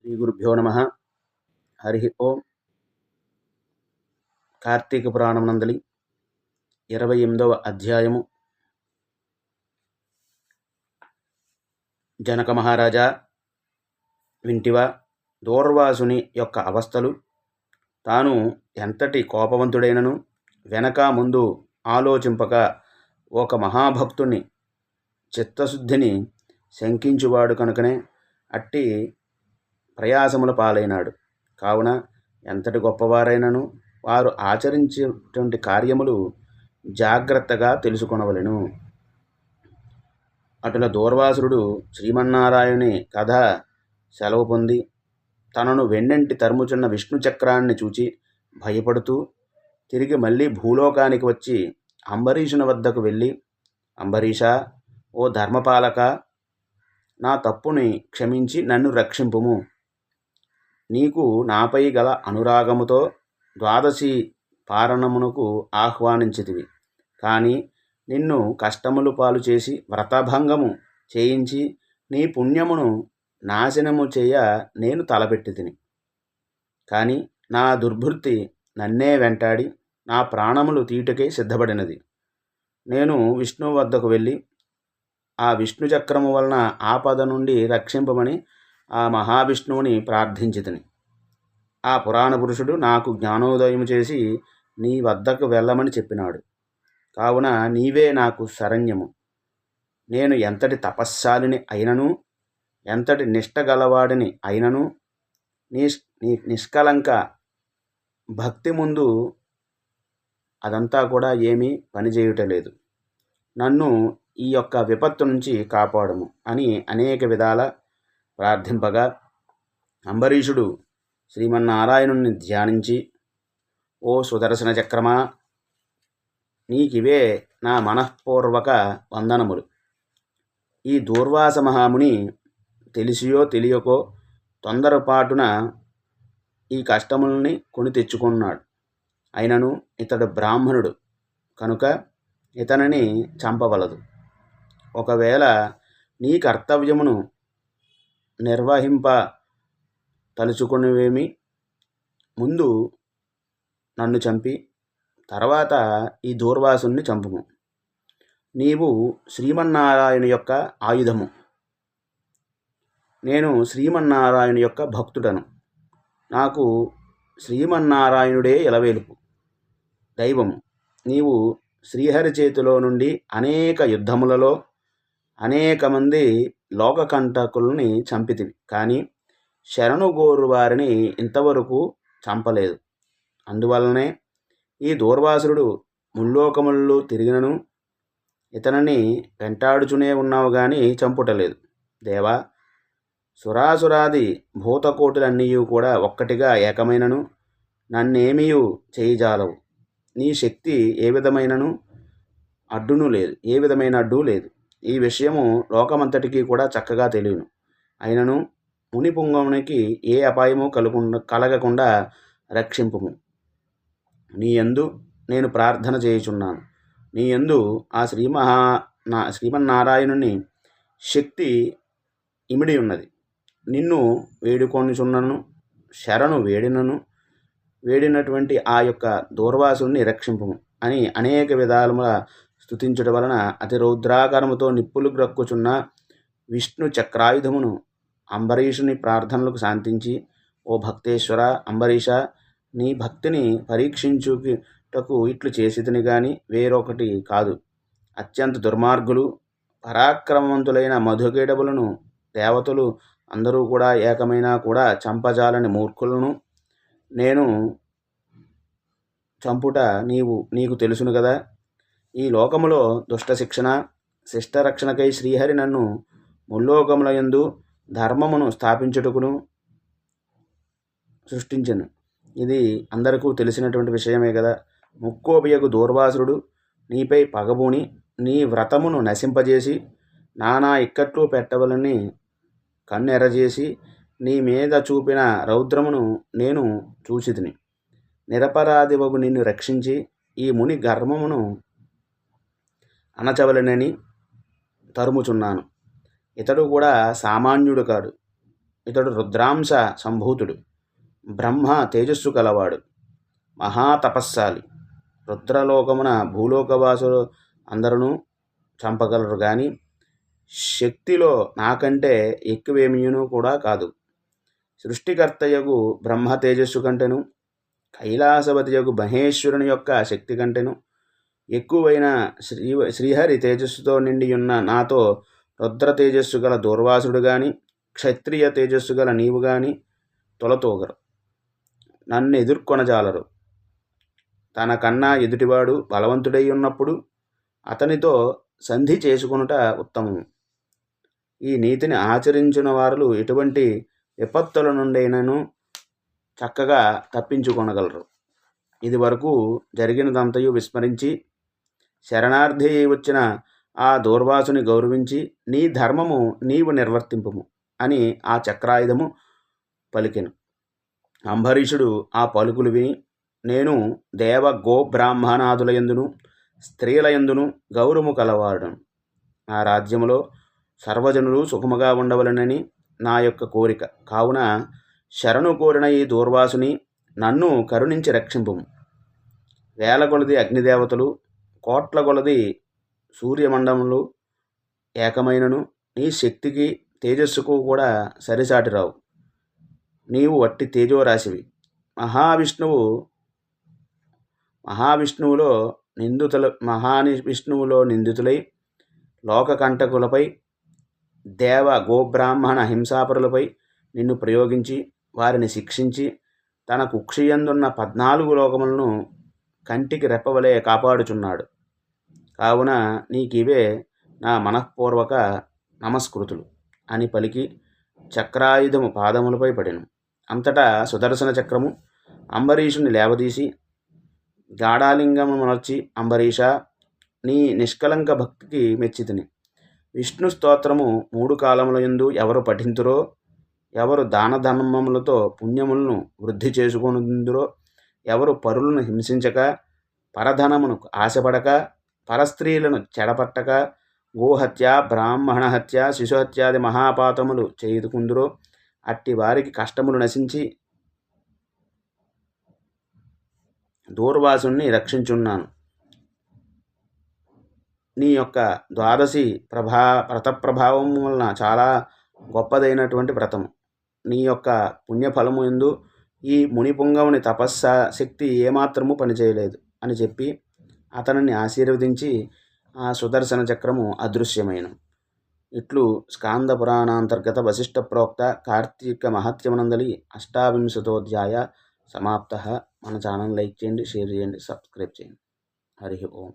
శ్రీ గురుభ్యో నమ. హరి ఓం. కార్తీక పురాణం నందలి 28వ అధ్యాయము. జనక మహారాజా, వింటివా దూర్వాసుని యొక్క అవస్థలు? తాను ఎంతటి కోపవంతుడైనను వెనక ముందు ఆలోచింపక ఒక మహాభక్తుని చిత్తశుద్ధిని శంకించువాడు కనుకనే అట్టి ప్రయాసముల పాలైనాడు. కావున ఎంతటి గొప్పవారైనను వారు ఆచరించేటువంటి కార్యములు జాగ్రత్తగా తెలుసుకొనవలెను. అటుల దూర్వాసుడు శ్రీమన్నారాయణుని కథ సెలవు పొంది తనను వెన్నంటి తరుముచున్న విష్ణు చక్రాన్ని చూచి భయపడుతూ తిరిగి మళ్ళీ భూలోకానికి వచ్చి అంబరీషుని వద్దకు వెళ్ళి, అంబరీష, ఓ ధర్మపాలక, నా తప్పుని క్షమించి నన్ను రక్షింపుము. నీకు నాపై గల అనురాగముతో ద్వాదశి పారణమునకు ఆహ్వానించితివి. కానీ నిన్ను కష్టములు పాలు చేసి వ్రతభంగము చేయించి నీ పుణ్యమును నాశనము చేయ నేను తలపెట్టితిని. కానీ నా దుర్బుద్ధి నన్నే వెంటాడి నా ప్రాణములు తీయుటకే సిద్ధపడినది. నేను విష్ణువు వద్దకు వెళ్ళి ఆ విష్ణు చక్రము వలన ఆపద నుండి రక్షింపమని ఆ మహావిష్ణువుని ప్రార్థించితిని. ఆ పురాణ పురుషుడు నాకు జ్ఞానోదయము చేసి నీ వద్దకు వెళ్ళమని చెప్పినాడు. కావున నీవే నాకు శరణ్యము. నేను ఎంతటి తపస్శాలిని అయినను, ఎంతటి నిష్ట గలవాడిని అయినను నీ నిష్కలంక భక్తి ముందు అదంతా కూడా ఏమీ పనిచేయుటలేదు. నన్ను ఈ యొక్క విపత్తు నుంచి కాపాడము అని అనేక విధాల ప్రార్థింపగా అంబరీషుడు శ్రీమన్నారాయణుని ధ్యానించి, ఓ సుదర్శన చక్రమా, నీకివే నా మనఃపూర్వక వందనములు. ఈ దూర్వాస మహాముని తెలిసియో తెలియకో తొందరపాటున ఈ కష్టముల్ని కొని తెచ్చుకున్నాడు. అయినను ఇతడు బ్రాహ్మణుడు కనుక ఇతనిని చంపవలదు. ఒకవేళ నీ కర్తవ్యమును నిర్వహింప తలుచుకునేవేమి, ముందు నన్ను చంపి తర్వాత ఈ దూర్వాసుని చంపుము. నీవు శ్రీమన్నారాయణ యొక్క ఆయుధము, నేను శ్రీమన్నారాయణ యొక్క భక్తుడను. నాకు శ్రీమన్నారాయణుడే ఎలవేలుపు దైవము. నీవు శ్రీహరి చేతిలో నుండి అనేక యుద్ధములలో అనేక మంది లోకకంటకుల్ని చంపితివి. కానీ శరణుగోరు వారిని ఇంతవరకు చంపలేదు. అందువలనే ఈ దూర్వాసుడు ముల్లోకముల్లో తిరిగినను ఇతనిని వెంటాడుచునే ఉన్నావు కానీ చంపుటలేదు. దేవా, సురాసురాది భూతకోటులన్నీ కూడా ఒక్కటిగా ఏకమైనను నన్నేమీయు చేయజాలవు. నీ శక్తి ఏ విధమైన అడ్డు లేదు. ఈ విషయము లోకమంతటికీ కూడా చక్కగా తెలియను. అయినను ముని పుంగవునికి ఏ అపాయము కలగకుండా రక్షింపుము. నీ యందు నేను ప్రార్థన చేయుచున్నాను. నీ యందు ఆ శ్రీమన్నారాయణుని శక్తి ఇమిడి ఉన్నది. నిన్ను వేడుకొనుచున్నను, శరణు వేడినటువంటి ఆ యొక్క దూర్వాసుని రక్షింపుము అని అనేక విధాలుగా స్తుతించడం వలన అతి రౌద్రాకారముతో నిప్పులు గ్రక్కుచున్న విష్ణు చక్రాయుధమును అంబరీషుని ప్రార్థనలకు శాంతించి, ఓ భక్తేశ్వర అంబరీష, నీ భక్తిని పరీక్షించుటకు ఇట్లు చేసితిని గాని వేరొకటి కాదు. అత్యంత దుర్మార్గులు పరాక్రమవంతులైన మధుకేటబులను దేవతలు అందరూ కూడా ఏకమైనా కూడా చంపజాలని మూర్ఖులను నేను చంపుట నీకు తెలుసును కదా. ఈ లోకములో దుష్ట శిక్షణ శిష్టరక్షణకై శ్రీహరి నన్ను ముల్లోకముల యందు ధర్మమును స్థాపించుటకును సృష్టించను. ఇది అందరికీ తెలిసినటువంటి విషయమే కదా. ముక్కోపియకు దూర్వాసుడు నీపై పగబూని నీ వ్రతమును నశింపజేసి నానా ఇక్కట్లు పెట్టవలని కన్నెరజేసి నీ మీద చూపిన రౌద్రమును నేను చూసితిని. నిరపరాధివగు నిన్ను రక్షించి ఈ ముని గర్వమును అణచవలనని తరుముచున్నాను. ఇతడు కూడా సామాన్యుడు కాడు. ఇతడు రుద్రాంశ సంభూతుడు, బ్రహ్మ తేజస్సు కలవాడు, మహాతపస్సాలి. రుద్రలోకమున భూలోకవాసులు అందరూ చంపగలరు కానీ శక్తిలో నాకంటే ఎక్కువేమీను కూడా కాదు. సృష్టికర్తయగు బ్రహ్మ తేజస్సు కంటెను, కైలాసవతియగు మహేశ్వరుని యొక్క శక్తి కంటెను ఎక్కువైన శ్రీహరి తేజస్సుతో నిండి ఉన్న నాతో రుద్ర తేజస్సు గల దూర్వాసుడు గాని, క్షత్రియ తేజస్సు గల నీవు గాని తొలతూగరు, నన్ను ఎదుర్కొనజాలరు. తనకన్నా ఎదుటివాడు బలవంతుడై ఉన్నప్పుడు అతనితో సంధి చేసుకొనుట ఉత్తమము. ఈ నీతిని ఆచరించిన వారు ఎటువంటి విపత్తుల నుండైనను చక్కగా తప్పించుకొనగలరు. ఇది వరకు జరిగినదంతయు విస్మరించి శరణార్థి వచ్చిన ఆ దూర్వాసుని గౌరవించి నీ ధర్మము నీవు నిర్వర్తింపుము అని ఆ చక్రాయుధము పలికెను. అంబరీషుడు ఆ పలుకులు విని, నేను దేవ గో బ్రాహ్మణాదులయందును స్త్రీలయందును గౌరవము కలవాడను. నా రాజ్యములో సర్వజనులు సుఖముగా ఉండవలనని నా యొక్క కోరిక. కావున శరణు కోరిన ఈ దూర్వాసుని నన్ను కరుణించి రక్షింపుము. వేల కొలది అగ్నిదేవతలు, కోట్ల కొలది సూర్యమండములు ఏకమైనను నీ శక్తికి తేజస్సుకు కూడా సరిసాటి రావు. నీవు వట్టి తేజోరాశివి. మహావిష్ణువులో నిందితులై లోకకంటకులపై, దేవ గోబ్రాహ్మణ హింసాపరులపై నిన్ను ప్రయోగించి వారిని శిక్షించి తన కుక్షియందున్న 14 లోకములను కంటికి రెప్పవలే కాపాడుచున్నాడు. కావున నీకివే నా మనఃపూర్వక నమస్కృతులు అని పలికి చక్రాయుధము పాదములపై పడెను. అంతటా సుదర్శన చక్రము అంబరీషుని లేవదీసి గాఢాలింగమునర్చి, అంబరీష, నీ నిష్కలంక భక్తికి మెచ్చితిని. విష్ణు స్తోత్రము 3 కాలములయందు ఎవరు పఠింతురో, ఎవరు దానధర్మములతో పుణ్యములను వృద్ధి చేసుకొనుందురో, ఎవరు పరులను హింసించక, పరధనమునకు ఆశపడక, పరస్త్రీలను చెడపట్టక, గోహత్య, బ్రాహ్మణ హత్య, శిశుహత్యాది మహాపాతములు చేయుకుందురో, అట్టి వారికి కష్టములు నశించి దూర్వాసుని రక్షించున్నాను. నీ యొక్క ద్వాదశి వ్రతప్రభావం వలన చాలా గొప్పదైనటువంటి వ్రతము. నీ యొక్క పుణ్యఫలము యందు ఈ మునిపుంగవుని శక్తి ఏమాత్రము పనిచేయలేదు అని చెప్పి అతనిని ఆశీర్వదించి ఆ సుదర్శన చక్రము అదృశ్యమైన. ఇట్లు స్కాంద పురాణాంతర్గత వశిష్ఠ ప్రోక్త కార్తీక మహత్యమునందలి 28వ అధ్యాయ సమాప్త. మన ఛానల్ లైక్ చేయండి, షేర్ చేయండి, సబ్స్క్రైబ్ చేయండి. హరి ఓం.